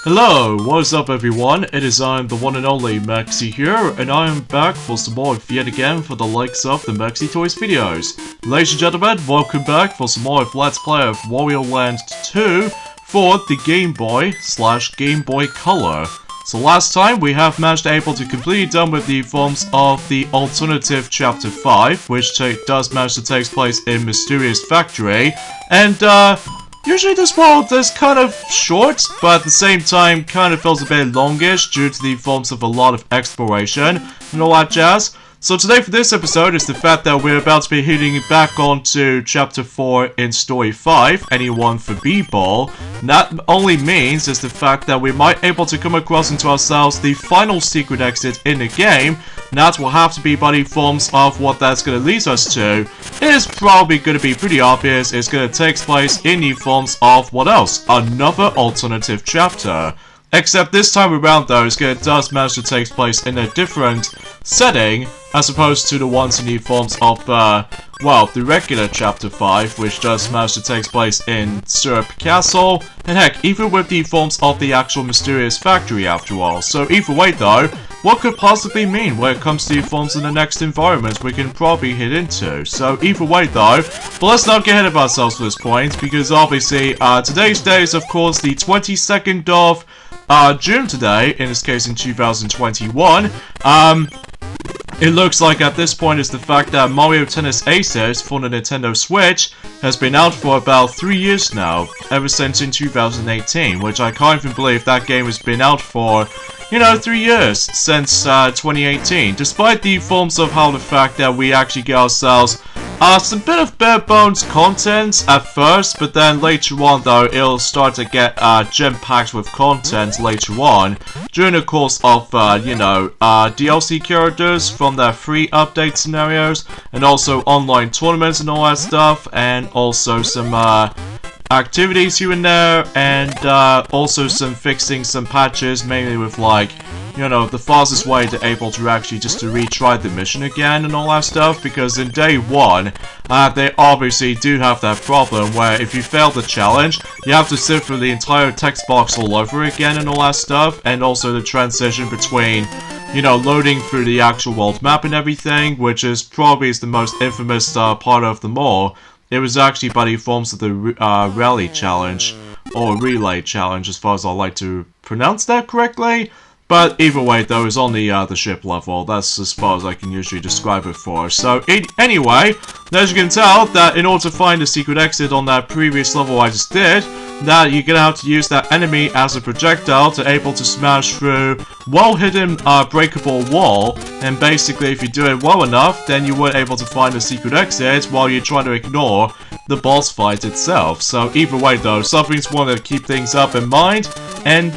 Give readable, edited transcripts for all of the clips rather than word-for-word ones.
Hello, what's up everyone? It is I'm the one and only Maxi here, and I am back for some more yet again for the likes of the Maxi Toys videos. Ladies and gentlemen, welcome back for some more of Let's Play of Wario Land 2 for the Game Boy/Game Boy Color. So last time we have managed able to completely done with the forms of the alternative Chapter 5, which does manage to take place in Mysterious Factory, and usually this world is kind of short, but at the same time kind of feels a bit longish due to the forms of a lot of exploration and all that jazz. So today for this episode is the fact that we're about to be hitting back onto Chapter 4 in Story 5, Anyone for B-Ball. And that only means is the fact that we might able to come across into ourselves the final secret exit in the game. And that will have to be by the forms of what that's going to lead us to. It is probably going to be pretty obvious. It's going to take place in the forms of what else? Another alternative chapter. Except this time around though, it does manage to take place in a different setting as opposed to the ones in the forms of, well, the regular Chapter 5, which does manage to take place in Syrup Castle, and heck, even with the forms of the actual Mysterious Factory after all. So either way though, what could possibly mean when it comes to the forms in the next environment we can probably hit into. So either way though, but let's not get ahead of ourselves at this point, because obviously, today's day is of course the 22nd of June today, in this case in 2021. It looks like at this point is the fact that Mario Tennis Aces for the Nintendo Switch has been out for about 3 years now, ever since in 2018, which I can't even believe that game has been out for, you know, 3 years since 2018, despite the forms of how the fact that we actually get ourselves some bit of bare bones content at first, but then later on though it'll start to get gem-packed with content later on during the course of DLC characters from their free update scenarios, and also online tournaments and all that stuff, and also some activities here and there, and also some fixing some patches, mainly with like, you know, the fastest way to able to actually just to retry the mission again and all that stuff, because in day one, they obviously do have that problem where if you fail the challenge, you have to sit through the entire text box all over again and all that stuff, and also the transition between, you know, loading through the actual world map and everything, which is probably the most infamous part of them all. It was actually by the forms of the rally challenge, or relay challenge as far as I like to pronounce that correctly. But either way though, it's on the ship level. That's as far as I can usually describe it for. So anyway, as you can tell, that in order to find the secret exit on that previous level I just did, that you're gonna have to use that enemy as a projectile to able to smash through well-hidden breakable wall, and basically if you do it well enough, then you were able to find the secret exit while you're trying to ignore the boss fight itself. So either way though, something's wanted to keep things up in mind, and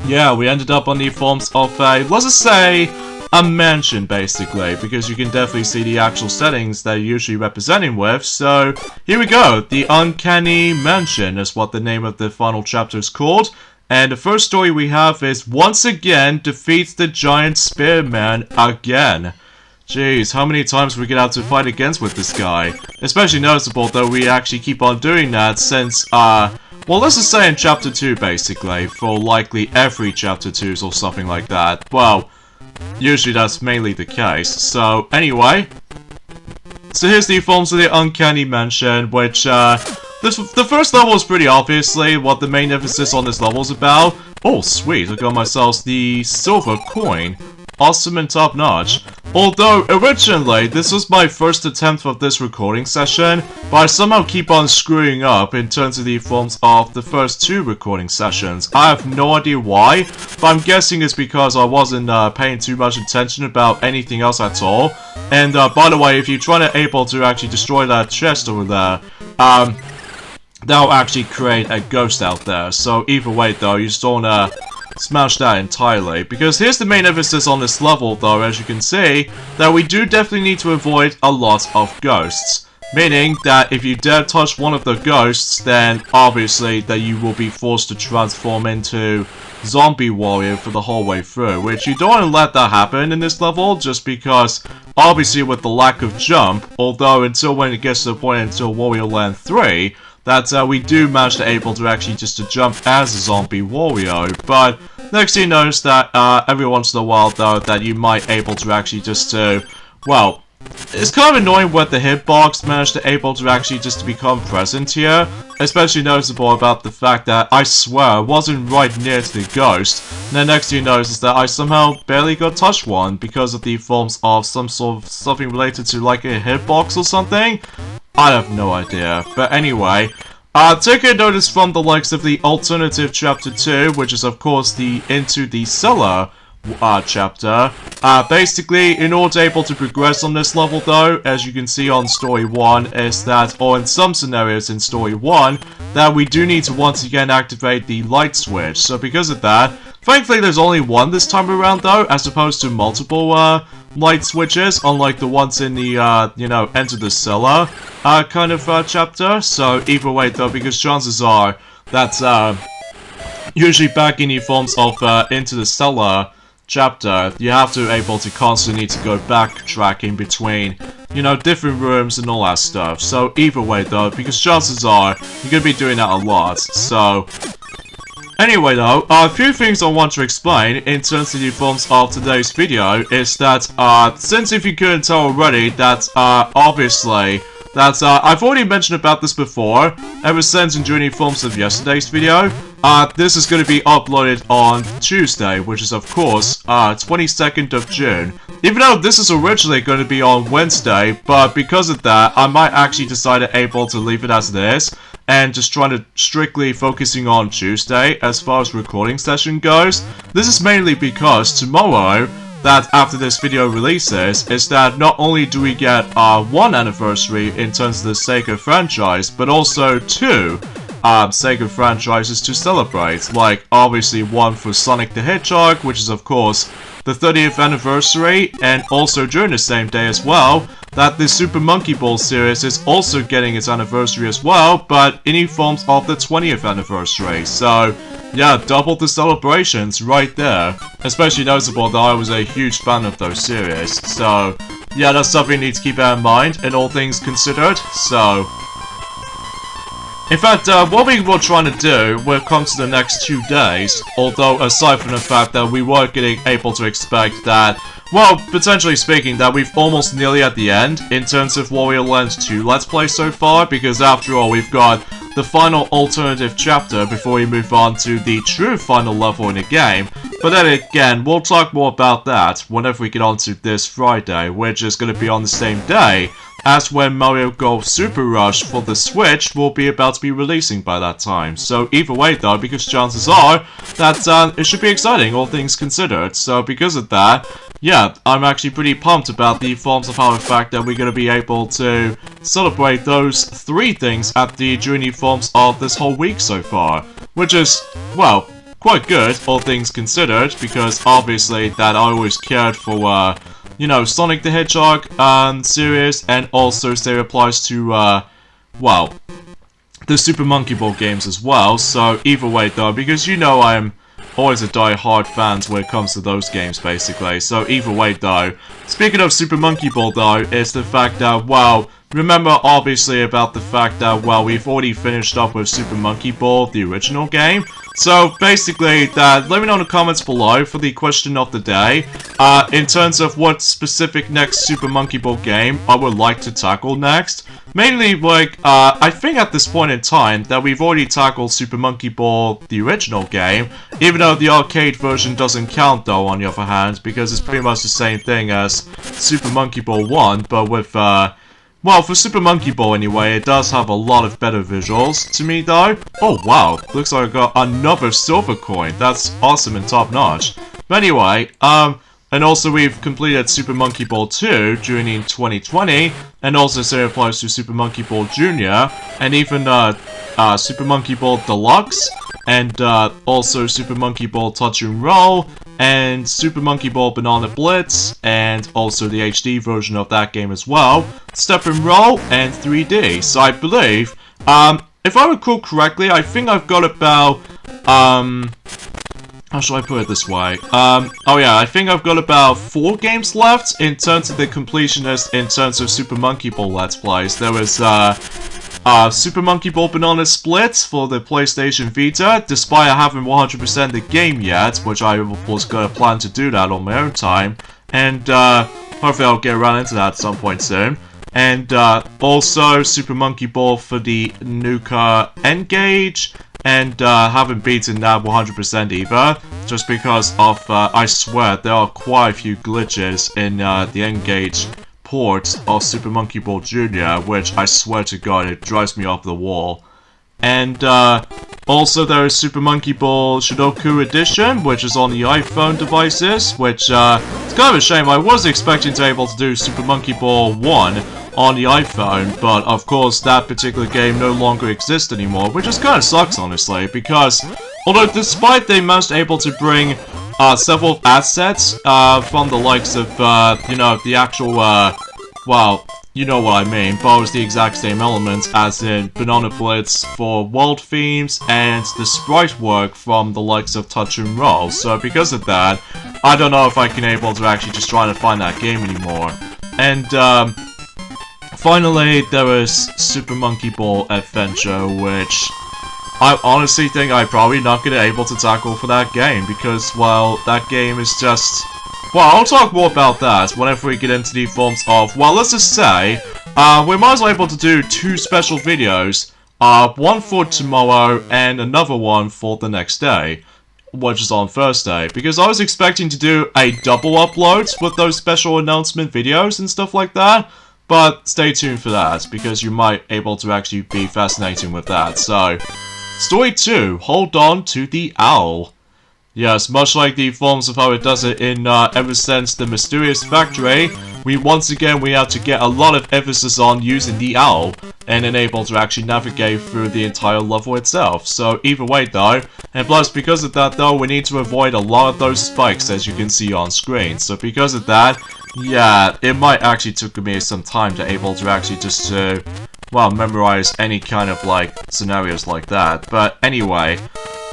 yeah, we ended up on the forms of a, let's just say, a mansion, basically, because you can definitely see the actual settings they're usually representing with. So, here we go. The Uncanny Mansion is what the name of the final chapter is called. And the first story we have is, once again, defeats the giant spearman again. Jeez, how many times we get out to fight against with this guy? Especially noticeable that we actually keep on doing that since, well, let's just say in Chapter 2, basically, for likely every Chapter 2s or something like that. Well, usually that's mainly the case. So, anyway. So here's the forms of the Uncanny Mansion, which, the first level is pretty obviously what the main emphasis on this level is about. Oh, sweet, I got myself the silver coin. Awesome and top-notch. Although, originally, this was my first attempt of this recording session, but I somehow keep on screwing up in terms of the forms of the first 2 recording sessions. I have no idea why, but I'm guessing it's because I wasn't paying too much attention about anything else at all. And by the way, if you're trying to able to actually destroy that chest over there, that'll actually create a ghost out there. So either way though, you just don't smash that entirely, because here's the main emphasis on this level though, as you can see, that we do definitely need to avoid a lot of ghosts. Meaning that if you dare touch one of the ghosts, then obviously that you will be forced to transform into Zombie Wario for the whole way through, which you don't want to let that happen in this level, just because obviously with the lack of jump, although until when it gets to the point until Wario Land 3, that we do manage to able to actually just to jump as a zombie Wario, but next thing you notice that every once in a while though that you might able to actually just to, well, it's kind of annoying what the hitbox managed to able to actually just to become present here, especially noticeable about the fact that I swear I wasn't right near to the ghost, and then next thing you notice is that I somehow barely got touched one because of the forms of some sort of something related to like a hitbox or something. I have no idea, but anyway, take a notice from the likes of the alternative chapter 2, which is of course the Into the Cellar chapter. Basically, in order to able to progress on this level though, as you can see on story 1, is that, or in some scenarios in story 1, that we do need to once again activate the light switch. So because of that, thankfully there's only one this time around though, as opposed to multiple light switches, unlike the ones in the, you know, Enter the Cellar kind of chapter. So either way though, because chances are that usually back in the forms of Into the Cellar chapter, you have to able to constantly need to go backtracking between, you know, different rooms and all that stuff. So either way though, because chances are you're gonna be doing that a lot. So anyway though, a few things I want to explain in terms of the forms of today's video is that since if you couldn't tell already that obviously that I've already mentioned about this before, ever since and during the forms of yesterday's video. This is going to be uploaded on Tuesday, which is of course 22nd of June. Even though this is originally going to be on Wednesday, but because of that, I might actually decide to able to leave it as it is, and just try to strictly focusing on Tuesday as far as recording session goes. This is mainly because tomorrow, that after this video releases, is that not only do we get 1 anniversary in terms of the Sega franchise, but also 2 Sega franchises to celebrate. Like, obviously one for Sonic the Hedgehog, which is of course the 30th anniversary, and also during the same day as well, that the Super Monkey Ball series is also getting its anniversary as well, but in the forms of the 20th anniversary. So yeah, double the celebrations right there. Especially noticeable that I was a huge fan of those series. So yeah, that's something you need to keep in mind, in all things considered. So in fact, what we were trying to do when it comes to the next 2 days, although aside from the fact that we were getting able to expect that, well, potentially speaking, that we've almost nearly at the end in terms of Wario Land 2 Let's Play so far, because after all, we've got the final alternative chapter before we move on to the true final level in the game. But then again, we'll talk more about that whenever we get onto this Friday, which is going to be on the same day as when Mario Golf Super Rush for the Switch will be about to be releasing by that time. So either way though, because chances are that it should be exciting, all things considered. So because of that, yeah, I'm actually pretty pumped about the forms of how the fact that we're going to be able to celebrate those 3 things at the during the forms of this whole week so far. Which is, well, quite good, all things considered, because obviously that I always cared for, you know, Sonic the Hedgehog series, and also say applies to, well, the Super Monkey Ball games as well. So either way though, because you know I'm always a die-hard fan when it comes to those games basically. So either way though, speaking of Super Monkey Ball though, is the fact that, well, remember obviously about the fact that, well, we've already finished up with Super Monkey Ball, the original game. So basically, let me know in the comments below for the question of the day, in terms of what specific next Super Monkey Ball game I would like to tackle next. Mainly, like, I think at this point in time that we've already tackled Super Monkey Ball, the original game, even though the arcade version doesn't count though, on the other hand, because it's pretty much the same thing as Super Monkey Ball 1, but with, well, for Super Monkey Ball anyway, it does have a lot of better visuals to me though. Oh wow, looks like I got another silver coin. That's awesome and top notch. But anyway, and also we've completed Super Monkey Ball 2 during in 2020, and also same applies to Super Monkey Ball Jr., and even Super Monkey Ball Deluxe, and also Super Monkey Ball Touch and Roll, and Super Monkey Ball Banana Blitz, and also the HD version of that game as well, Step and Roll, and 3D. So I believe, if I recall correctly, I think I've got about, how shall I put it this way? Oh yeah, I think I've got about 4 games left in terms of the completionist in terms of Super Monkey Ball Let's Plays. There was, Super Monkey Ball Banana Split for the PlayStation Vita, despite I haven't 100% the game yet, which I was gonna plan to do that on my own time, and hopefully I'll get around into that at some point soon. And also Super Monkey Ball for the Nuka N-Gage, and haven't beaten that 100% either, just because of, I swear, there are quite a few glitches in the N-Gage port of Super Monkey Ball Jr., which I swear to God, it drives me off the wall. And also there is Super Monkey Ball Sudoku Edition, which is on the iPhone devices, which it's kind of a shame. I was expecting to be able to do Super Monkey Ball 1 on the iPhone, but of course that particular game no longer exists anymore, which just kind of sucks, honestly, because although despite they managed able to bring several assets from the likes of, you know, the actual, well, you know what I mean, borrows the exact same elements as in Banana Blitz for world themes and the sprite work from the likes of Touch and Roll. So because of that, I don't know if I can able to actually just try to find that game anymore. And finally, there is Super Monkey Ball Adventure, which I honestly think I'm probably not going to be able to tackle for that game, because, well, that game is just... Well, I'll talk more about that whenever we get into the forms of... Well, let's just say, we might as well be able to do 2 special videos, one for tomorrow and another one for the next day, which is on Thursday, because I was expecting to do a double upload with those special announcement videos and stuff like that. But stay tuned for that, because you might able to actually be fascinating with that. So, Story 2, Hold On to the Owl. Yes, much like the forms of how it does it in ever since the Mysterious Factory, we have to get a lot of emphasis on using the owl, and enable to actually navigate through the entire level itself. So either way though, and plus because of that though, we need to avoid a lot of those spikes as you can see on screen. So because of that, yeah, it might actually took me some time to able to actually just well, memorize any kind of like scenarios like that. But anyway,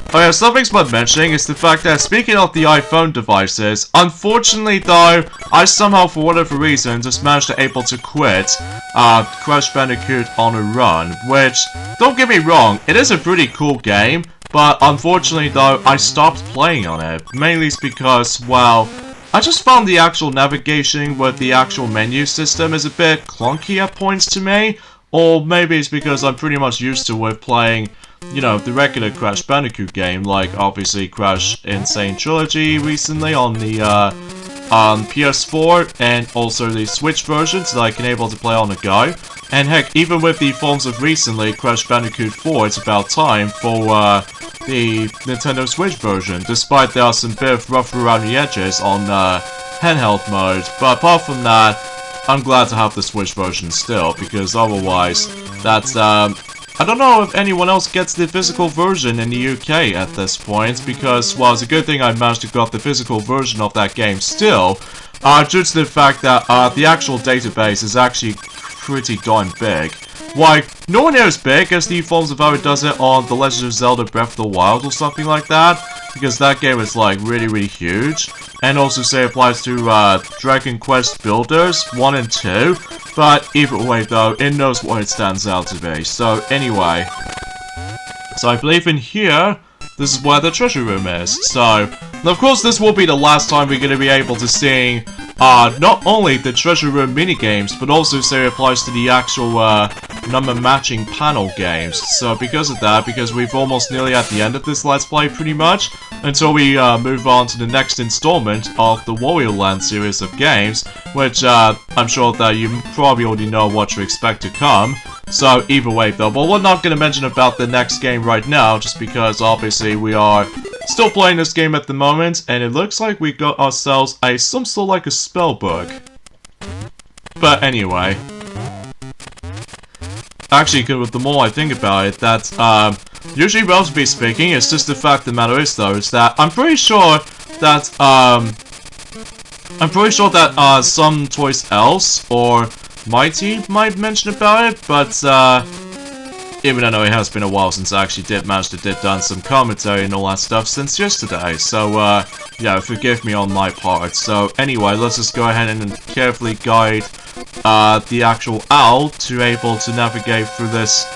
okay, something's worth mentioning is the fact that speaking of the iPhone devices, unfortunately though, I somehow for whatever reason just managed to able to quit Crash Bandicoot on a run, which, don't get me wrong, it is a pretty cool game, but unfortunately though, I stopped playing on it, mainly because, well, I just found the actual navigation with the actual menu system is a bit clunky at points to me, or maybe it's because I'm pretty much used to with playing, you know, the regular Crash Bandicoot game, like obviously Crash Insane Trilogy recently on the PS4, and also the Switch version, so that I can able to play on the go. And heck, even with the forms of recently Crash Bandicoot 4, it's about time for the Nintendo Switch version, despite there are some bit of rough around the edges on handheld mode. But apart from that, I'm glad to have the Switch version still, because otherwise, that's, I don't know if anyone else gets the physical version in the UK at this point, because, well, it's a good thing I managed to get the physical version of that game still, due to the fact that, the actual database is actually pretty darn big. Like, nowhere near as big as the forms of how it does it on The Legend of Zelda Breath of the Wild or something like that, because that game is, like, really huge. And also say applies to Dragon Quest Builders 1 and 2, but either way though, it knows what it stands out to be. So anyway, so I believe in here, this is where the treasure room is. So, and of course this will be the last time we're going to be able to see not only the treasure room minigames, but also say it applies to the actual number matching panel games. So because of that, because we've almost nearly at the end of this Let's Play pretty much, until we move on to the next installment of the Wario Land series of games, which I'm sure that you probably already know what to expect to come. So either way though, but we're not going to mention about the next game right now, just because obviously we are still playing this game at the moment, and it looks like we got ourselves some sort of like a spell book. But anyway, actually, the more I think about it, that usually, relatively speaking, it's just the fact of the matter is though, is that I'm pretty sure that some Toys Else or Mighty might mention about it, but even though it has been a while since I actually did manage to done some commentary and all that stuff since yesterday, so yeah, forgive me on my part. So anyway, let's just go ahead and carefully guide the actual owl to able to navigate through this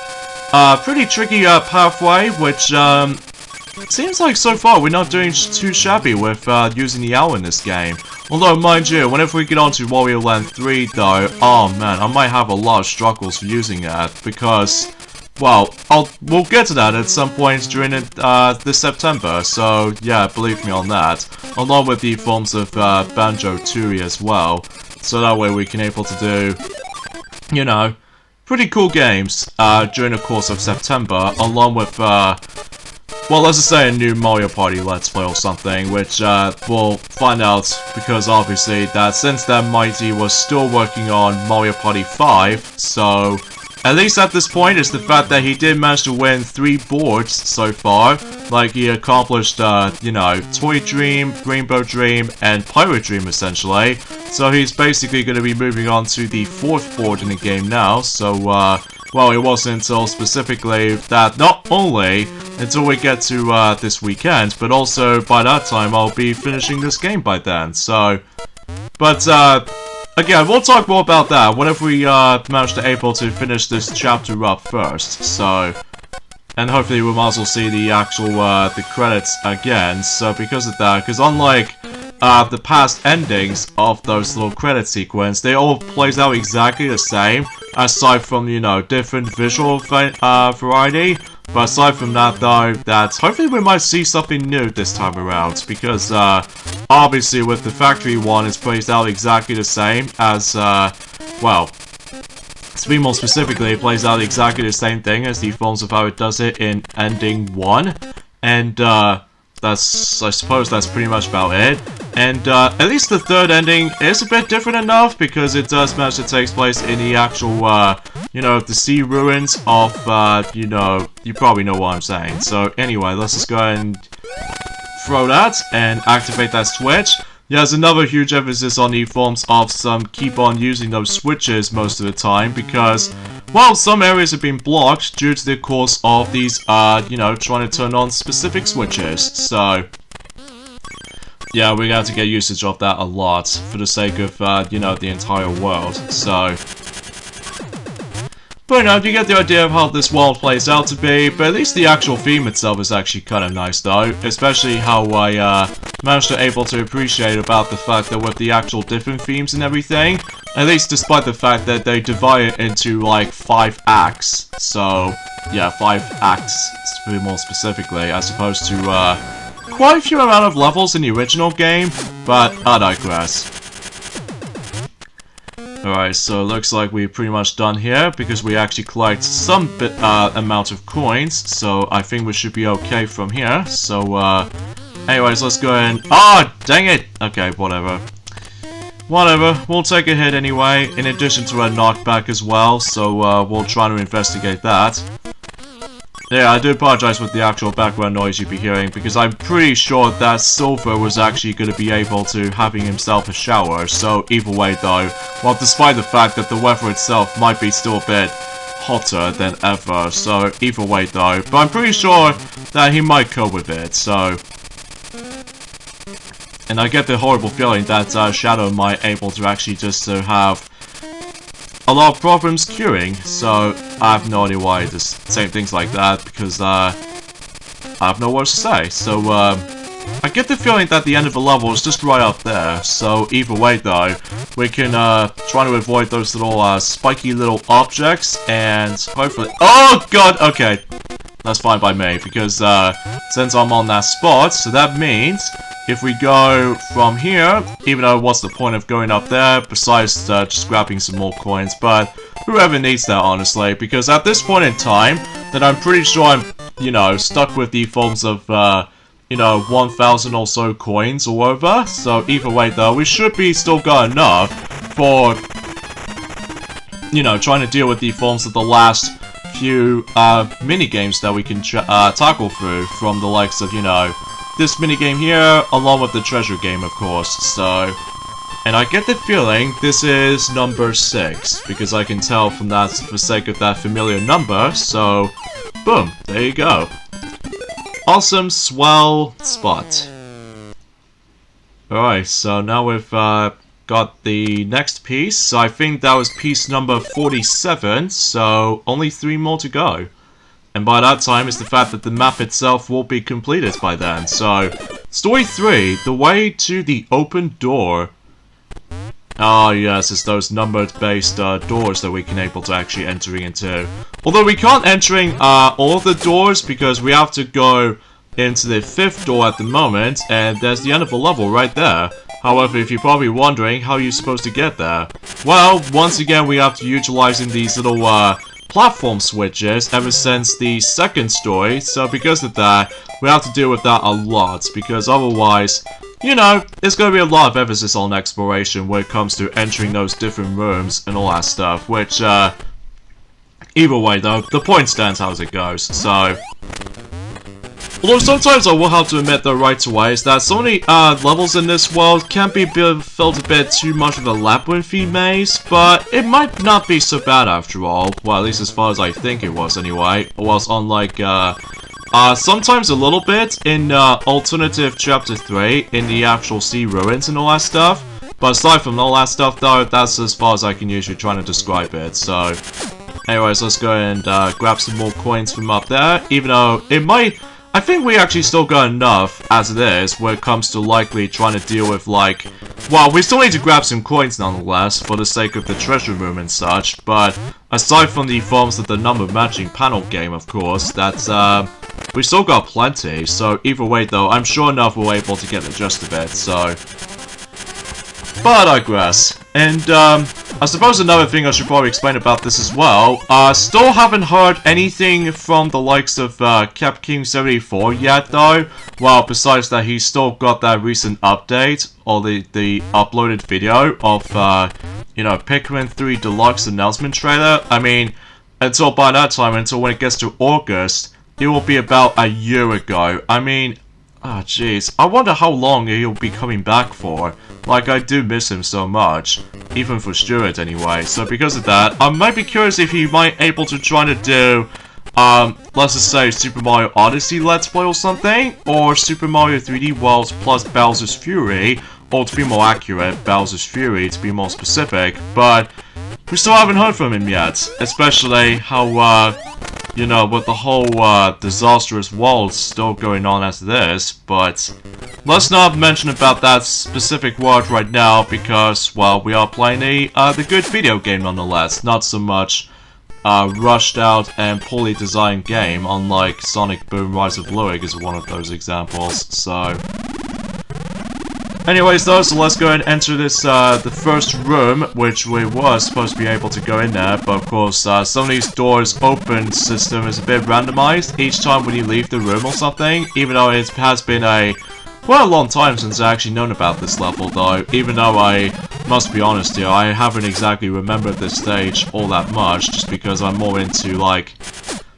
pretty tricky pathway, which seems like so far we're not doing too shabby with using the owl in this game. Although, mind you, whenever we get onto Wario Land 3 though, oh man, I might have a lot of struggles for using that, because, well, we'll get to that at some point during this September, so yeah, believe me on that. Along with the forms of Banjo-Tooie as well, so that way we can able to do, you know, pretty cool games during the course of September, along with, well, let's just say a new Mario Party Let's Play or something, which we'll find out, because obviously that since that Mighty was still working on Mario Party 5, so at least at this point it's the fact that he did manage to win 3 boards so far, like he accomplished, you know, Toy Dream, Rainbow Dream, and Pirate Dream essentially, so he's basically going to be moving on to the 4th board in the game now, so, well, it wasn't until specifically that not only until we get to this weekend, but also by that time I'll be finishing this game by then, so, but again, we'll talk more about that whenever we manage to able to finish this chapter up first, so, and hopefully we might as well see the actual, the credits again, so because of that, because unlike the past endings of those little credit sequence, they all plays out exactly the same, aside from, you know, different visual variety. But aside from that, though, that hopefully we might see something new this time around, because obviously with the factory one, it's plays out exactly the same as, well, to be more specifically, it plays out exactly the same thing as the forms of how it does it in ending 1, and that's, I suppose that's pretty much about it. And at least the 3rd ending is a bit different enough, because it does manage to take place in the actual, you know, the sea ruins of, you know, you probably know what I'm saying. So anyway, let's just go ahead and throw that and activate that switch. Yeah, there's another huge emphasis on the forms of some keep on using those switches most of the time, because, well, some areas have been blocked due to the course of these, you know, trying to turn on specific switches. So yeah, we're going to get usage of that a lot for the sake of, you know, the entire world, so. But, you know, you get the idea of how this world plays out to be, but at least the actual theme itself is actually kind of nice, though. Especially how I, managed to able to appreciate about the fact that with the actual different themes and everything, at least despite the fact that they divide it into, like, 5 acts. So, yeah, 5 acts, to be more specifically, as opposed to, quite a few amount of levels in the original game, but I digress. Alright, so it looks like we're pretty much done here, because we actually collect some amount of coins, so I think we should be okay from here. So, anyways, let's go and... Ah, dang it! Okay, whatever. Whatever, we'll take a hit anyway, in addition to a knockback as well, so we'll try to investigate that. Yeah, I do apologize with the actual background noise you'd be hearing, because I'm pretty sure that Silver was actually going to be able to having himself a shower, so either way though, well, despite the fact that the weather itself might be still a bit hotter than ever, so either way though, but I'm pretty sure that he might cope with it, so. And I get the horrible feeling that Shadow might able to actually just have a lot of problems queuing, so I have no idea why I just say things like that, because I have no words to say. So I get the feeling that the end of the level is just right up there, so either way though, we can try to avoid those little spiky little objects, and hopefully— oh god, okay, that's fine by me, because since I'm on that spot, so that means if we go from here, even though what's the point of going up there besides just grabbing some more coins, but whoever needs that, honestly, because at this point in time, then I'm pretty sure I'm, you know, stuck with the forms of, you know, 1,000 or so coins or over, so either way though, we should be still got enough for, you know, trying to deal with the forms of the last few, mini-games that we can tackle through from the likes of, you know, this minigame here, along with the treasure game, of course, so. And I get the feeling this is number 6, because I can tell from that, for the sake of that familiar number, so, boom, there you go. Awesome, swell spot. Alright, so now we've got got the next piece. So I think that was piece number 47, so only 3 more to go. And by that time, it's the fact that the map itself will be completed by then. So, story 3, the way to the open door. Ah, yes, it's those numbered-based doors that we can able to actually entering into. Although we can't entering all of the doors because we have to go into the 5th door at the moment, and there's the end of the level right there. However, if you're probably wondering how you're supposed to get there, well, once again, we have to utilizing these little platform switches ever since the 2nd story, so because of that, we have to deal with that a lot, because otherwise, you know, it's going to be a lot of emphasis on exploration when it comes to entering those different rooms and all that stuff, which, either way though, the point stands how it goes, so... Although sometimes I will have to admit though right away is that some of the levels in this world can be felt a bit too much of a labyrinthy maze, but it might not be so bad after all. Well, at least as far as I think it was anyway. It was unlike, sometimes a little bit in Alternative Chapter 3 in the actual sea ruins and all that stuff. But aside from all that stuff though, that's as far as I can usually try to describe it, so... Anyways, let's go and grab some more coins from up there, even though it might... I think we actually still got enough, as it is, when it comes to likely trying to deal with, like... Well, we still need to grab some coins nonetheless, for the sake of the treasure room and such, but aside from the forms of the number matching panel game, of course, that's, we still got plenty, so either way though, I'm sure enough we're able to get the gist of it, so... But I digress. And, I suppose another thing I should probably explain about this as well, still haven't heard anything from the likes of, CapKing74 yet, though. Well, besides that, he's still got that recent update, or the uploaded video of, you know, Pikmin 3 Deluxe announcement trailer. I mean, until by that time, until when it gets to August, it will be about a year ago. I mean, ah, jeez. I wonder how long he'll be coming back for. Like, I do miss him so much. Even for Stuart, anyway. So, because of that, I might be curious if he might able to try to do, let's just say Super Mario Odyssey Let's Play or something. Or Super Mario 3D World plus Bowser's Fury. Or, to be more accurate, Bowser's Fury, to be more specific. But, we still haven't heard from him yet. Especially how, you know, with the whole, disastrous world still going on as it is, but let's not mention about that specific word right now because, well, we are playing the good video game nonetheless, not so much, rushed out and poorly designed game, unlike Sonic Boom Rise of Luig is one of those examples, so... Anyways though, so let's go and enter this, the first room, which we were supposed to be able to go in there, but of course, some of these doors open system is a bit randomized each time when you leave the room or something, even though it has been quite a long time since I actually known about this level though, even though I must be honest here, I haven't exactly remembered this stage all that much, just because I'm more into, like,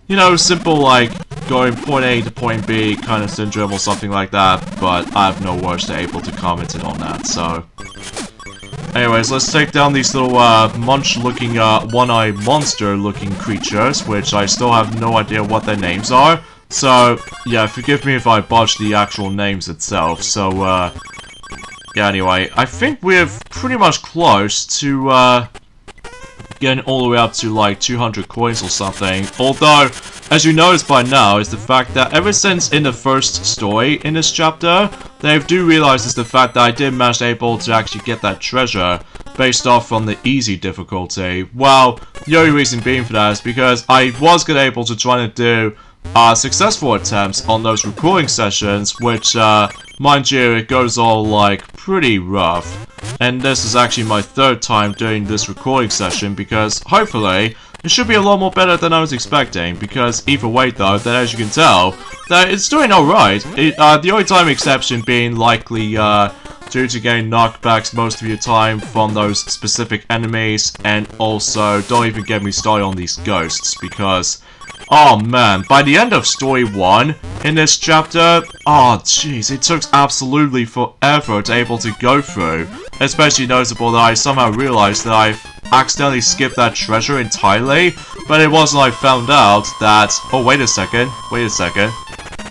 you know, simple, like, going point A to point B kind of syndrome or something like that, but I have no words to able to comment on that, so... Anyways, let's take down these little, munch-looking, one-eyed monster-looking creatures, which I still have no idea what their names are. So, yeah, forgive me if I botch the actual names itself, so, yeah, anyway, I think we're pretty much close to, getting all the way up to, like, 200 coins or something, although... As you noticed by now, is the fact that ever since in the first story in this chapter, they do realize is the fact that I did manage able to actually get that treasure based off from the easy difficulty. Well, the only reason being for that is because I was able to try to do successful attempts on those recording sessions, which, mind you, it goes all, like, pretty rough. And this is actually my 3rd time doing this recording session because, hopefully, it should be a lot more better than I was expecting, because either way though, that as you can tell, that it's doing alright. The only time exception being likely, due to getting knockbacks most of your time from those specific enemies, and also, don't even get me started on these ghosts, because, oh man, by the end of story 1, in this chapter, oh jeez, it took absolutely forever to able to go through. Especially noticeable that I somehow realized that I've accidentally skipped that treasure entirely, but it wasn't I found out that... Oh, wait a second.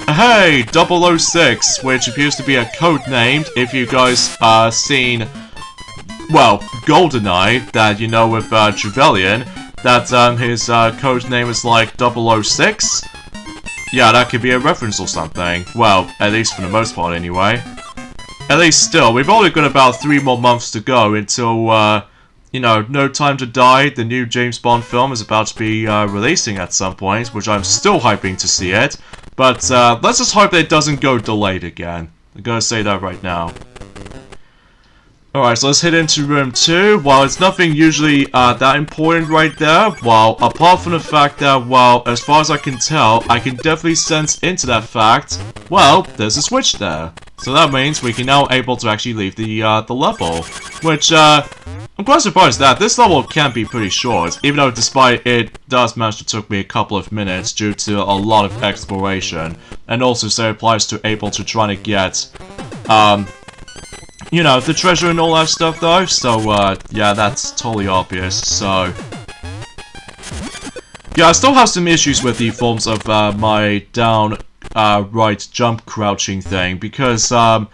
Hey, 006, which appears to be a code name, if you guys seen well, GoldenEye, that you know with Trevelyan, that his code name is like 006. Yeah, that could be a reference or something. Well, at least for the most part anyway. At least still, we've only got about 3 more months to go until, you know, No Time to Die, the new James Bond film, is about to be releasing at some point, which I'm still hyping to see it. But let's just hope that it doesn't go delayed again. I'm gonna say that right now. Alright, so let's head into room 2. Well, it's nothing usually that important right there. Well, apart from the fact that, well, as far as I can tell, I can definitely sense into that fact, well, there's a switch there. So that means we can now able to actually leave the level. Which, I'm quite surprised that this level can be pretty short, even though despite it does manage to took me a couple of minutes due to a lot of exploration. And also so it applies to able to try to get, you know, the treasure and all that stuff though, so, yeah, that's totally obvious, so... Yeah, I still have some issues with the forms of, my down, right jump crouching thing, because, I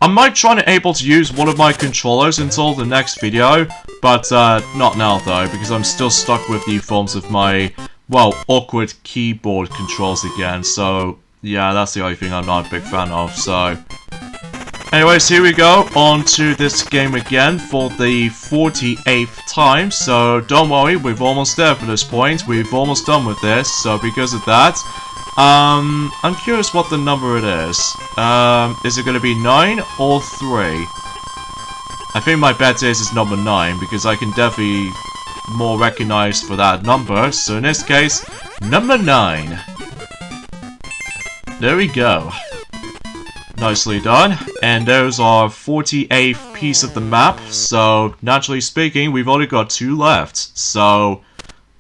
might try to able to use one of my controllers until the next video, but, not now though, because I'm still stuck with the forms of my, well, awkward keyboard controls again, so, yeah, that's the only thing I'm not a big fan of, so... Anyways, here we go, on to this game again for the 48th time, so don't worry, we're almost there for this point, we've almost done with this, so because of that, I'm curious what the number it is. Is it gonna be 9 or 3? I think my bet is it's number 9, because I can definitely more recognize for that number, so in this case, number 9. There we go. Nicely done, and there's our 48th piece of the map, so naturally speaking, we've only got 2 left, so...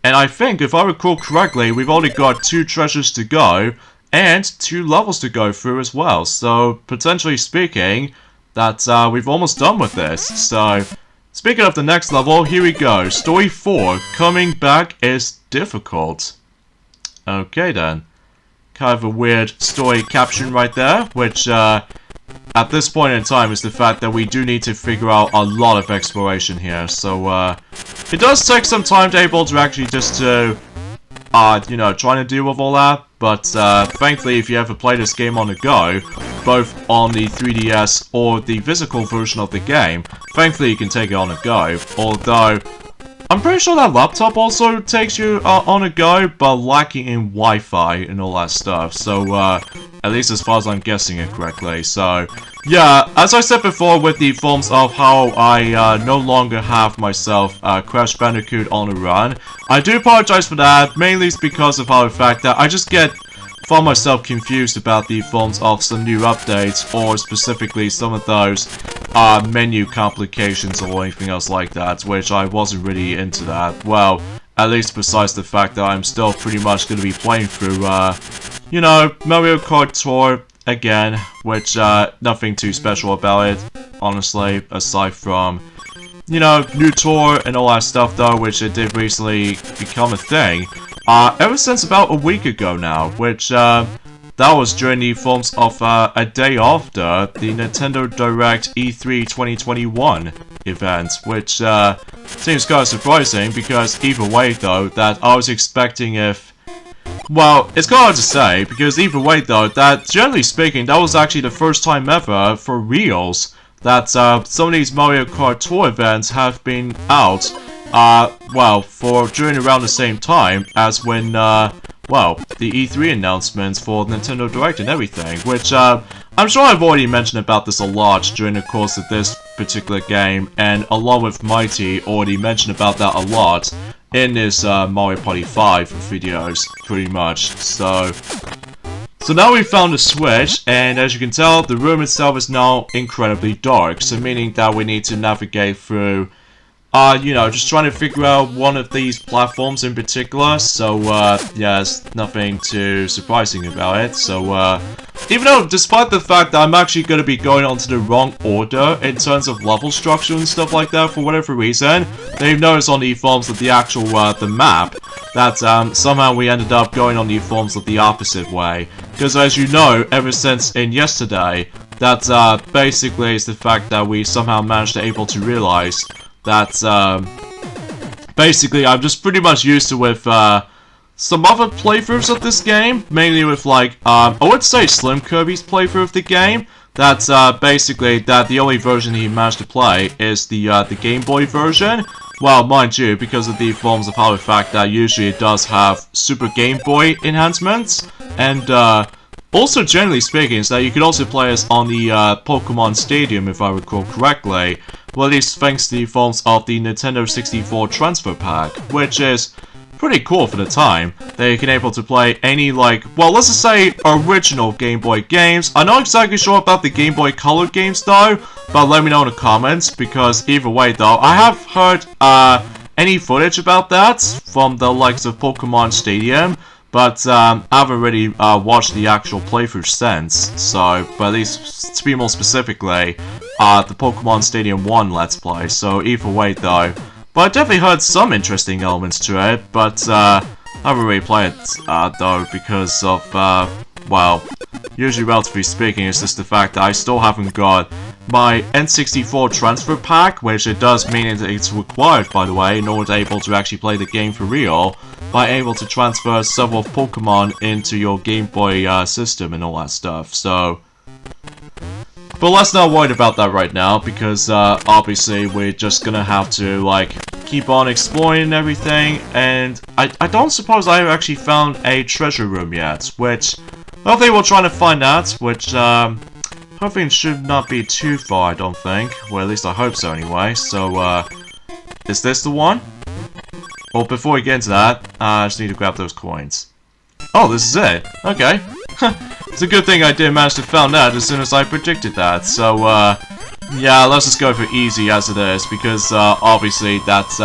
And I think, if I recall correctly, we've only got 2 treasures to go, and 2 levels to go through as well, so potentially speaking, that we've almost done with this, so... Speaking of the next level, here we go, Story 4, Coming Back is Difficult. Okay then. Kind of a weird story caption right there, which, at this point in time is the fact that we do need to figure out a lot of exploration here, so, it does take some time to able to actually just to, you know, trying to deal with all that, but, thankfully if you ever play this game on the go, both on the 3DS or the physical version of the game, thankfully you can take it on the go, although... I'm pretty sure that laptop also takes you on a go, but lacking in Wi-Fi and all that stuff. So, at least as far as I'm guessing it correctly. So, yeah, as I said before with the forms of how I no longer have myself Crash Bandicoot on the run, I do apologize for that, mainly it's because of how the fact that I just found myself confused about the forms of some new updates, or specifically some of those menu complications or anything else like that, which I wasn't really into that. Well, at least besides the fact that I'm still pretty much going to be playing through, you know, Mario Kart Tour again, which, nothing too special about it, honestly, aside from, you know, new tour and all that stuff though, which it did recently become a thing. Ever since about a week ago now, which, that was during the forms of, a day after the Nintendo Direct E3 2021 event, which, seems kind of surprising, because either way, though, that I was expecting if... Well, it's kind of hard to say, because either way, though, that, generally speaking, that was actually the first time ever, for reals, that, some of these Mario Kart Tour events have been out, well, for during around the same time as when, well, the E3 announcements for Nintendo Direct and everything, which, I'm sure I've already mentioned about this a lot during the course of this particular game, and along with Mighty, already mentioned about that a lot in this, Mario Party 5 videos, pretty much, so... So now we've found a switch, and as you can tell, the room itself is now incredibly dark, so meaning that we need to navigate through, you know, just trying to figure out one of these platforms in particular, so, yeah, there's nothing too surprising about it, so, even though, despite the fact that I'm actually going to be going on to the wrong order in terms of level structure and stuff like that for whatever reason, they've noticed on the forms of the actual, the map, that somehow we ended up going on the forms of the opposite way. Because as you know, ever since in yesterday, that basically is the fact that we somehow managed to able to realize that basically I'm just pretty much used to with some other playthroughs of this game, mainly with like I would say Slim Kirby's playthrough of the game. That's basically that the only version he managed to play is the Game Boy version. Well, mind you, because of the forms of power fact that usually it does have Super Game Boy enhancements, and also generally speaking, is that you could also play as on the Pokemon Stadium, if I recall correctly. Well, at least thanks to the forms of the Nintendo 64 Transfer Pack, which is pretty cool for the time. That you can able to play any, like, well, let's just say original Game Boy games. I'm not exactly sure about the Game Boy Color games though, but let me know in the comments, because either way though, I have heard any footage about that from the likes of Pokemon Stadium, but I haven't really watched the actual playthrough since. So, but at least to be more specifically, the Pokemon Stadium 1 Let's Play. So either way though. But I definitely heard some interesting elements to it, but I haven't really played it though, because of, well, usually relatively speaking, it's just the fact that I still haven't got my N64 transfer pack, which it does mean that it's required, by the way, in order to able to actually play the game for real, by able to transfer several Pokemon into your Game Boy system and all that stuff, so... But let's not worry about that right now, because obviously we're just gonna have to, like, keep on exploring everything, and I don't suppose I actually found a treasure room yet, which hopefully we're trying to find that, which hopefully should not be too far, I don't think. Well, at least I hope so anyway. So, is this the one? Well, before we get into that, I just need to grab those coins. Oh, this is it. Okay. It's a good thing I did manage to find out as soon as I predicted that. So, yeah, let's just go for easy as it is, because obviously that's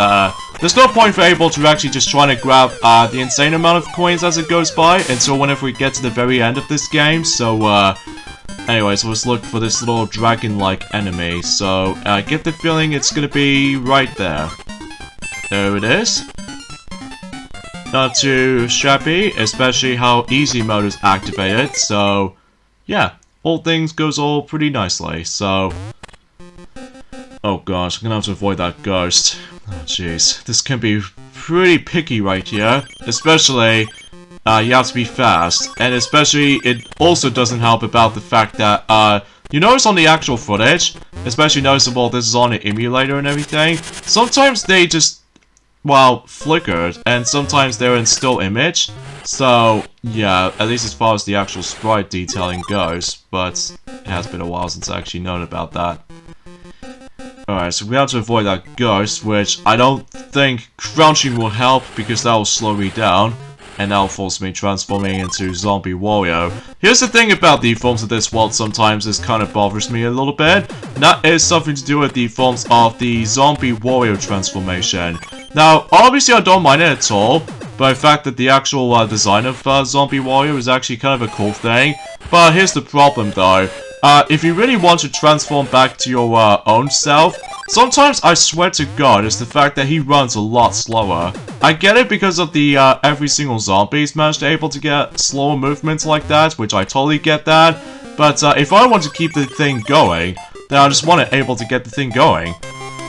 there's no point for able to actually just trying to grab the insane amount of coins as it goes by until whenever we get to the very end of this game. So, anyways, let's look for this little dragon-like enemy. So, I get the feeling it's gonna be right there. There it is. Not too shabby, especially how easy mode is activated, so yeah, all things goes all pretty nicely, so... Oh gosh, I'm gonna have to avoid that ghost. Oh jeez, this can be pretty picky right here, especially you have to be fast, and especially it also doesn't help about the fact that you notice on the actual footage, especially noticeable this is on an emulator and everything, sometimes they just, well, flickered, and sometimes they're in still image, so yeah, at least as far as the actual sprite detailing goes, but it has been a while since I actually known about that. Alright, so we have to avoid that ghost, which I don't think crouching will help, because that will slow me down, and that will force me transforming into Zombie Wario. Here's the thing about the forms of this world sometimes this kind of bothers me a little bit, and that is something to do with the forms of the Zombie Wario transformation. Now, obviously I don't mind it at all, but the fact that the actual design of Zombie Wario is actually kind of a cool thing. But here's the problem though, if you really want to transform back to your own self, sometimes I swear to God it's the fact that he runs a lot slower. I get it because of the every single zombie's managed to able to get slower movements like that, which I totally get that, but if I want to keep the thing going, then I just want it able to get the thing going.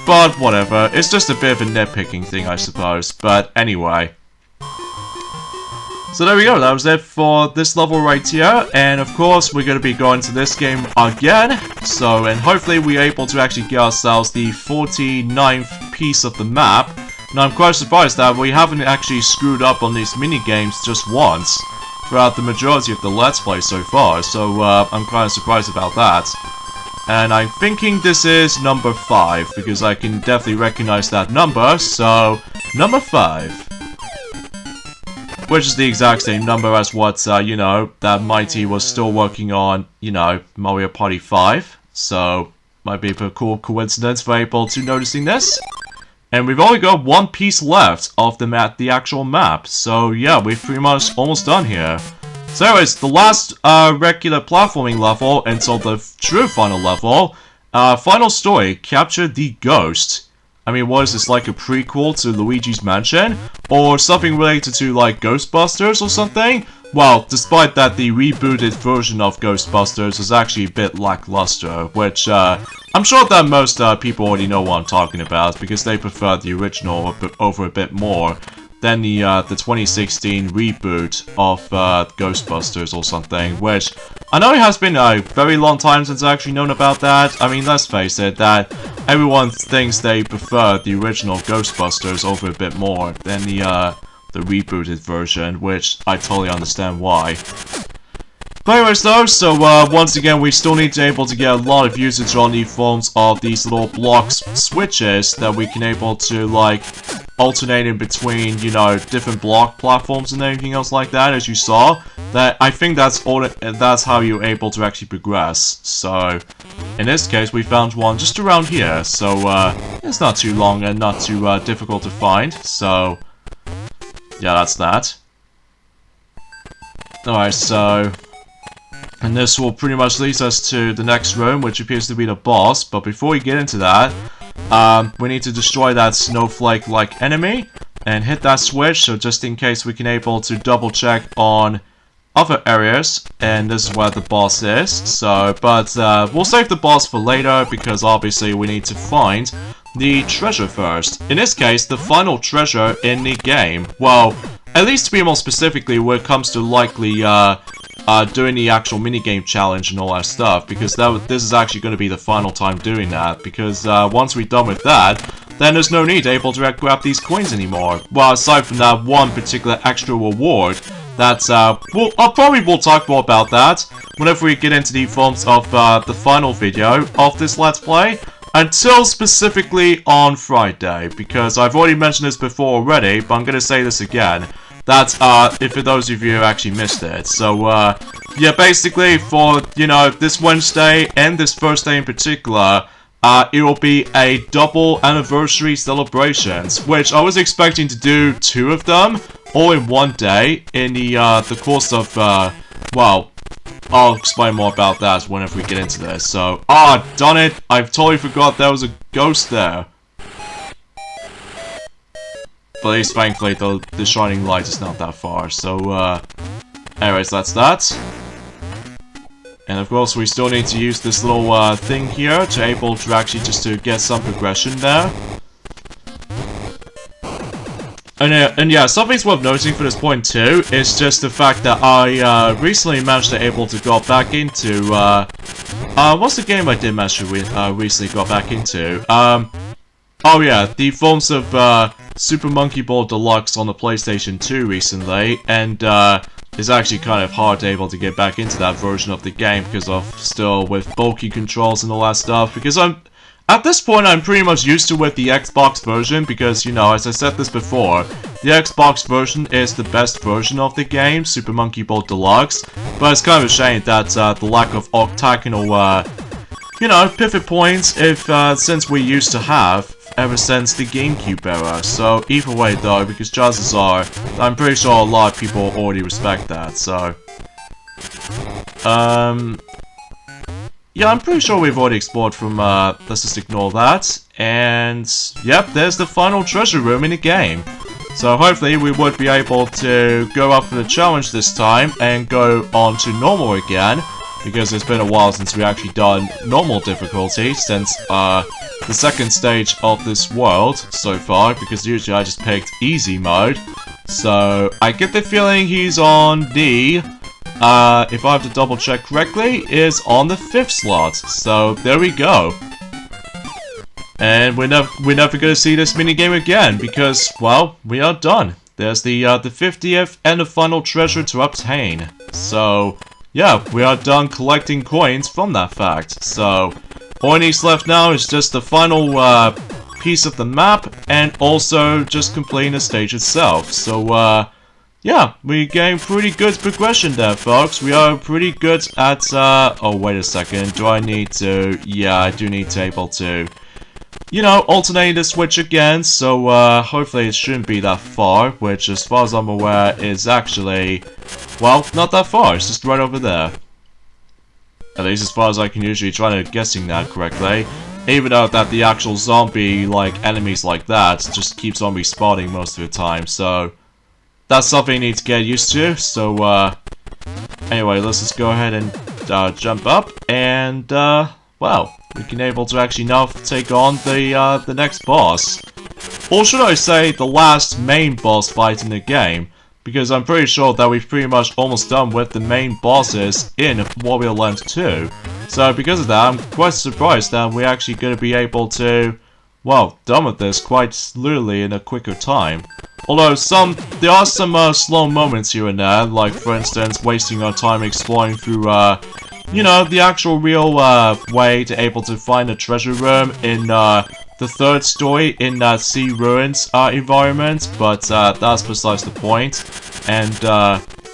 But whatever, it's just a bit of a nitpicking thing, I suppose. But anyway. So there we go, that was it for this level right here. And of course, we're going to be going to this game again. So, and hopefully we're able to actually get ourselves the 49th piece of the map. Now I'm quite surprised that we haven't actually screwed up on these mini-games just once throughout the majority of the Let's Play so far. So I'm quite surprised about that. And I'm thinking this is number 5, because I can definitely recognize that number, so number 5. Which is the exact same number as what, you know, that Mighty was still working on, you know, Mario Party 5. So, might be a cool coincidence for able to noticing this. And we've only got one piece left of the actual map, so yeah, we've pretty much almost done here. So anyways, the last regular platforming level until the true final level, final story, capture the ghost. I mean, what is this, like a prequel to Luigi's Mansion? Or something related to, like, Ghostbusters or something? Well, despite that, the rebooted version of Ghostbusters is actually a bit lackluster, which, I'm sure that most people already know what I'm talking about, because they prefer the original over a bit more than the 2016 reboot of Ghostbusters or something, which I know it has been a very long time since I've actually known about that. I mean, let's face it, that everyone thinks they prefer the original Ghostbusters over a bit more than the rebooted version, which I totally understand why. But anyways though, so once again we still need to able to get a lot of usage on the forms of these little blocks switches that we can able to like alternate in between, you know, different block platforms and everything else like that, as you saw. That I think that's how you're able to actually progress. So in this case we found one just around here, so it's not too long and not too difficult to find. So yeah, that's that. Alright, so and this will pretty much lead us to the next room, which appears to be the boss. But before we get into that, we need to destroy that snowflake-like enemy and hit that switch. So just in case, we can able to double check on other areas. And this is where the boss is. So, but we'll save the boss for later because obviously we need to find the treasure first. In this case, the final treasure in the game. Well, at least to be more specifically, when it comes to likely doing the actual minigame challenge and all that stuff, because this is actually going to be the final time doing that, because once we're done with that, then there's no need to able to grab these coins anymore. Well, aside from that one particular extra reward, that we'll talk more about that whenever we get into the forms of the final video of this Let's Play, until specifically on Friday, because I've already mentioned this before already, but I'm going to say this again. That's, if for those of you who actually missed it. So, yeah, basically, for, you know, this Wednesday and this Thursday in particular, it will be a double anniversary celebrations, which I was expecting to do 2 of them, all in one day, in the course of, well, I'll explain more about that whenever we get into this. So, darn it, I've totally forgot there was a ghost there. But at least, thankfully, the shining light is not that far. So, anyways, that's that. And of course, we still need to use this little thing here to able to actually just to get some progression there. And yeah, something's worth noting for this point too is just the fact that I recently managed to able to go back into what's the game I did manage to recently got back into? Oh yeah, the forms of Super Monkey Ball Deluxe on the PlayStation 2 recently, and it's actually kind of hard to able to get back into that version of the game because of still with bulky controls and all that stuff, because at this point I'm pretty much used to with the Xbox version, because, you know, as I said this before, the Xbox version is the best version of the game, Super Monkey Ball Deluxe, but it's kind of a shame that the lack of octagonal, you know, pivot points, since we used to have ever since the GameCube era. So either way though, because chances are, I'm pretty sure a lot of people already respect that, so yeah, I'm pretty sure we've already explored from, let's just ignore that, and yep, there's the final treasure room in the game. So hopefully we would be able to go up for the challenge this time and go on to normal again, because it's been a while since we actually done normal difficulty, since the second stage of this world so far, because usually I just picked easy mode. So I get the feeling he's on the, if I have to double check correctly, is on the 5th slot. So there we go. And we're never gonna see this minigame again, because, well, we are done. There's the 50th and the final treasure to obtain. So yeah, we are done collecting coins from that fact. So all needs left now is just the final piece of the map, and also just completing the stage itself. So yeah, we're getting pretty good progression there, folks. We are pretty good at oh, wait a second, do I need to, yeah, I do need to able to, you know, alternate the switch again, so hopefully it shouldn't be that far, which as far as I'm aware is actually, well, not that far, it's just right over there. At least as far as I can usually try to guessing that correctly. Even though that the actual zombie, like, enemies like that just keeps on respawning most of the time, so that's something you need to get used to. So, anyway, let's just go ahead and jump up, and, well, we can able to actually now take on the next boss. Or should I say, the last main boss fight in the game, because I'm pretty sure that we've pretty much almost done with the main bosses in Wario Land 2. So because of that, I'm quite surprised that we're actually going to be able to, well, done with this quite literally in a quicker time. Although there are some slow moments here and there, like for instance, wasting our time exploring through, you know, the actual real way to able to find a treasure room in the third story in that sea ruins environment, but that's besides the point. And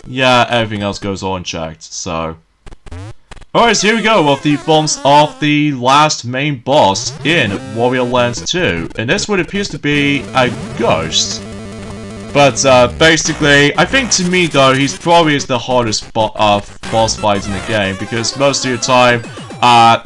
yeah, everything else goes unchecked, so. Alright, so here we go with the forms of the last main boss in Wario Land 2. And this would appears to be a ghost. But basically, I think to me though, he's probably the hardest boss fight in the game, because most of your time,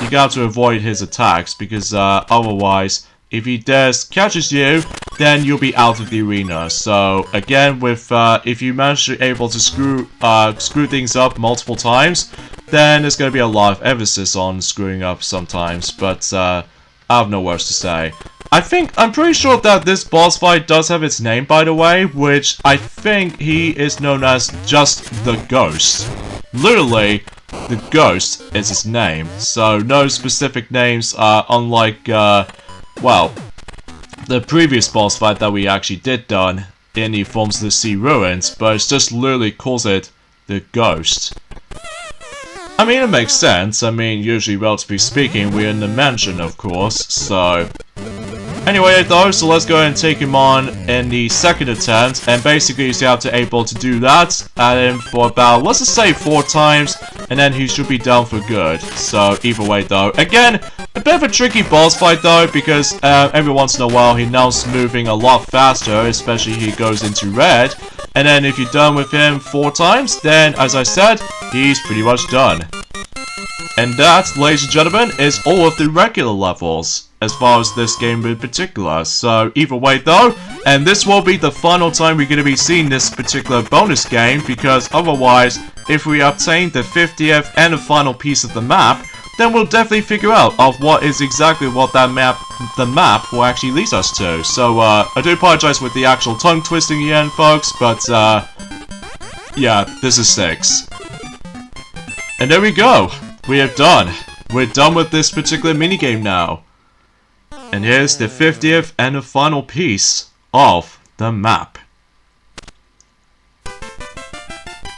you got to avoid his attacks, because otherwise, if he catches you, then you'll be out of the arena. So again, with if you manage to able to screw things up multiple times, then there's going to be a lot of emphasis on screwing up sometimes. But I have no words to say. I'm pretty sure that this boss fight does have its name, by the way, which I think he is known as just the Ghost. Literally, the Ghost is his name. So no specific names, unlike well, the previous boss fight that we actually did done in the forms of the sea ruins, but it's just literally calls it the Ghost. I mean, it makes sense. I mean, usually, relatively speaking, we're in the mansion, of course, so. Anyway, though, so let's go ahead and take him on in the second attempt, and basically you have to able to do that at him for about, let's just say 4 times, and then he should be done for good. So either way though, again, a bit of a tricky boss fight though, because every once in a while he now's moving a lot faster, especially he goes into red, and then if you're done with him 4 times, then as I said, he's pretty much done. And that, ladies and gentlemen, is all of the regular levels, as far as this game in particular. So either way though, and this will be the final time we're going to be seeing this particular bonus game, because otherwise, if we obtain the 50th and the final piece of the map, then we'll definitely figure out of what is exactly what the map will actually lead us to. So I do apologize with the actual tongue twisting again, folks, but yeah, this is 6. And there we go. We have done. We're done with this particular minigame now. And here's the 50th and the final piece of the map.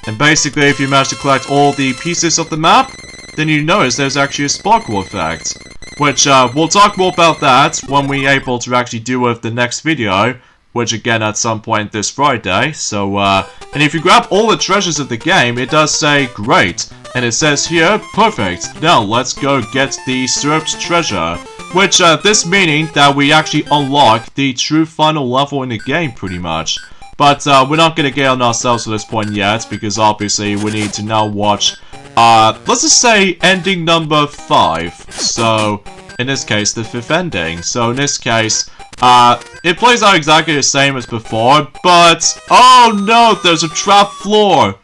And basically, if you manage to collect all the pieces of the map, then you notice there's actually a sparkle effect. Which, we'll talk more about that when we're able to actually do with the next video, which again at some point this Friday. So, and if you grab all the treasures of the game, it does say great. And it says here, perfect. Now let's go get the syrups treasure. Which, this meaning that we actually unlock the true final level in the game, pretty much. But, we're not gonna get on ourselves at this point yet, because obviously we need to now watch, let's just say ending number 5. So, in this case, the 5th ending. So, in this case, it plays out exactly the same as before, but, oh no, there's a trap floor!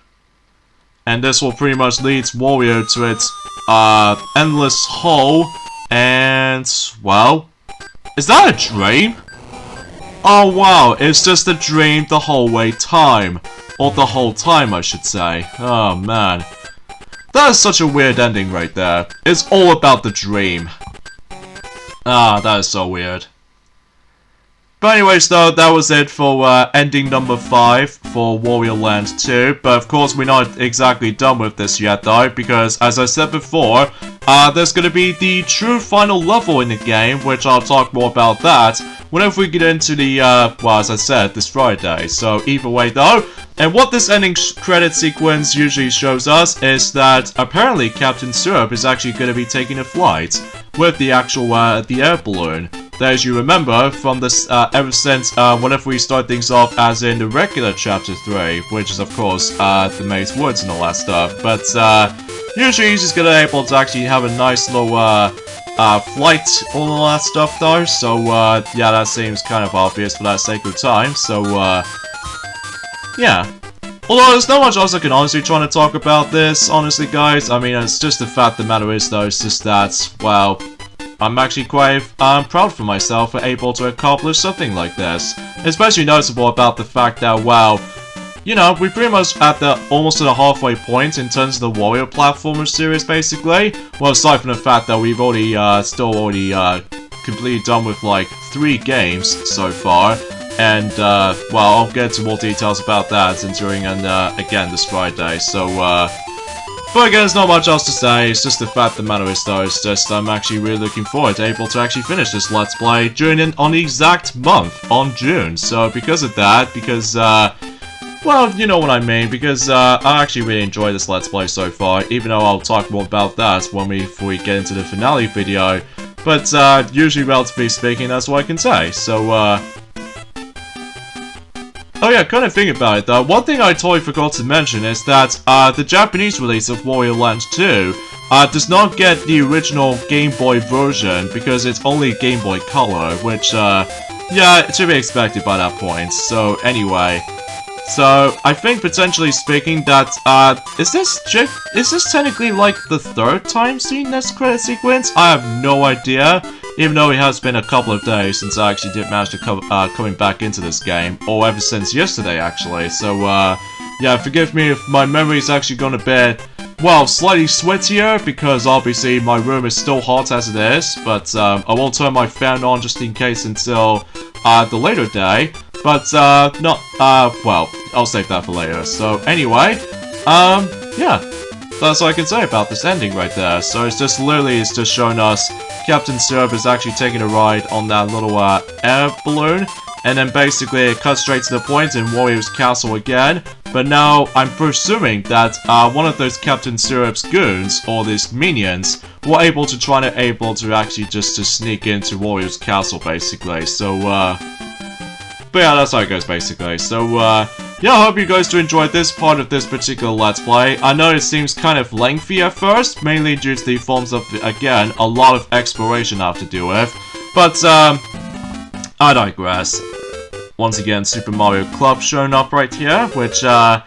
And this will pretty much lead Wario to its, endless hole. And, well, is that a dream? Oh wow, it's just a dream the whole way time. Or the whole time, I should say. Oh man. That is such a weird ending right there. It's all about the dream. Ah, that is so weird. But anyways though, that was it for ending number 5 for Wario Land 2. But of course we're not exactly done with this yet though, because as I said before, there's gonna be the true final level in the game, which I'll talk more about that whenever we get into the, well as I said, this Friday. So either way though, and what this ending credit sequence usually shows us is that apparently Captain Syrup is actually gonna be taking a flight with the actual, the air balloon. As you remember from this, ever since, whenever we start things off as in the regular Chapter 3, which is of course, the Maze Woods and all that stuff, but, usually he's just gonna able to actually have a nice little, flight, all that stuff though, so, yeah, that seems kind of obvious for that sake of time, so, yeah. Although, there's not much else I can honestly try to talk about this, honestly, guys. I mean, it's just the fact the matter is, though, it's just that, well, I'm actually quite proud for myself for able to accomplish something like this. Especially noticeable about the fact that, well, you know, we're pretty much at the almost at the halfway point in terms of the Wario platformer series, basically. Well, aside from the fact that we've already, completely done with, like, 3 games so far. And, well, I'll get into more details about that during, again, this Friday. So, but again, there's not much else to say. It's just the fact the matter is, though, it's just I'm actually really looking forward to able to actually finish this Let's Play on the exact month, on June. So, because of that, because, well, you know what I mean, because, I actually really enjoyed this Let's Play so far, even though I'll talk more about that before we get into the finale video. But, usually, relatively speaking, that's what I can say. So, oh yeah, kind of think about it though, one thing I totally forgot to mention is that the Japanese release of Wario Land 2 does not get the original Game Boy version because it's only Game Boy Color, which, yeah, it should be expected by that point. So, anyway. So, I think potentially speaking that, is this technically like the 3rd time seeing this credit sequence? I have no idea. Even though it has been a couple of days since I actually did manage to coming back into this game, or ever since yesterday actually, so yeah, forgive me if my memory is actually gonna be, well, slightly sweatier, because obviously my room is still hot as it is, but I won't turn my fan on just in case until the later day, but well, I'll save that for later. So anyway, yeah. That's all I can say about this ending right there. So it's just showing us Captain Syrup is actually taking a ride on that little air balloon, and then basically it cuts straight to the point in Wario's castle again. But now I'm presuming that one of those Captain Syrup's goons, or these minions, were able to actually just to sneak into Wario's castle basically. So but yeah, that's how it goes basically. So yeah, I hope you guys do enjoy this part of this particular Let's Play. I know it seems kind of lengthy at first, mainly due to the forms of, again, a lot of exploration I have to deal with. But, I digress. Once again, Super Mario Club showing up right here, which, yeah,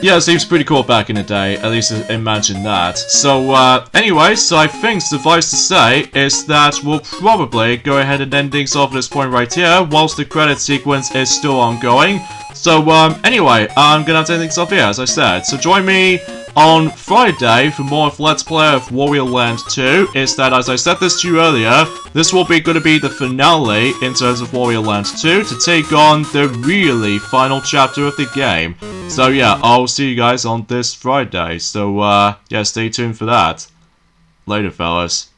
it seems pretty cool back in the day, at least imagine that. So, anyway, so I think suffice to say is that we'll probably go ahead and end things off at this point right here, whilst the credit sequence is still ongoing. So, anyway, I'm gonna have to end things off here, as I said. So join me on Friday for more of Let's Play of Wario Land 2. Is that, as I said this to you earlier, this will be gonna be the finale in terms of Wario Land 2 to take on the really final chapter of the game. So yeah, I'll see you guys on this Friday. So, yeah, stay tuned for that. Later, fellas.